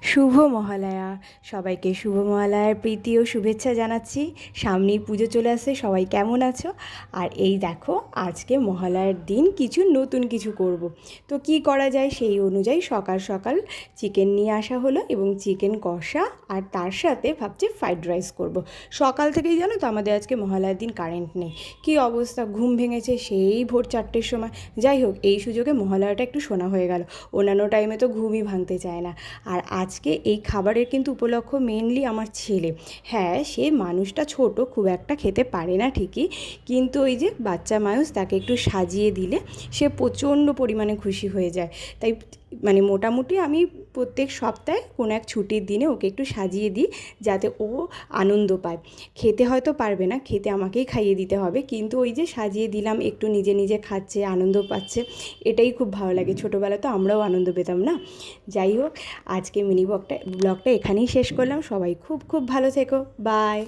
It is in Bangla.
শুভ মহালয়া। সবাইকে শুভ মহালয়ার প্রীতি ও শুভেচ্ছা জানাচ্ছি। সামনেই পুজো চলে আসছে, সবাই কেমন আছো? আর এই দেখো, আজকে মহালয়ার দিন নতুন কিছু করব। তো কি করা যায় সেই অনুযায়ী সকাল সকাল চিকেন নিয়ে আসা হলো এবং চিকেন কষা, আর তার সাথে ভাবছি ফ্রাইড রাইস করব। সকাল থেকেই জানো তো আমাদের আজকে মহালয়ার দিন কারেন্ট নেই, কি অবস্থা, ঘুম ভেঙেছে সেই ভোর 4টের সময়। যাই হোক, এই সুযোগে মহালয়াটা একটু শোনা হয়ে গেল। অন্যান্য টাইমে তো ঘুমই ভাঙতে চায় না। আর আজকে এই খাবারের কিন্তু উপলক্ষ মেনলি আমার ছেলে। হ্যাঁ, সে মানুষটা ছোট, খুব একটা খেতে পারে না ঠিকই, কিন্তু ওই যে বাচ্চা মানুষ, তাকে একটু সাজিয়ে দিলে সে প্রচণ্ড পরিমাণে খুশি হয়ে যায়। তাই মানে মোটামুটি আমি প্রত্যেক সপ্তাহে কোনো এক ছুটির দিনে ওকে একটু সাজিয়ে দিই, যাতে ও আনন্দ পায়। খেতে হয়তো পারবে না, খেতে আমাকেই খাইয়ে দিতে হবে, কিন্তু ওই যে সাজিয়ে দিলাম, একটু নিজে নিজে খাচ্ছে, আনন্দ পাচ্ছে, এটাই খুব ভালো লাগে। ছোটোবেলা তো আমরাও আনন্দ পেতাম না? যাই হোক, আজকে মিনি ব্লগটা এখানেই শেষ করলাম। সবাই খুব খুব ভালো থেকো। বাই।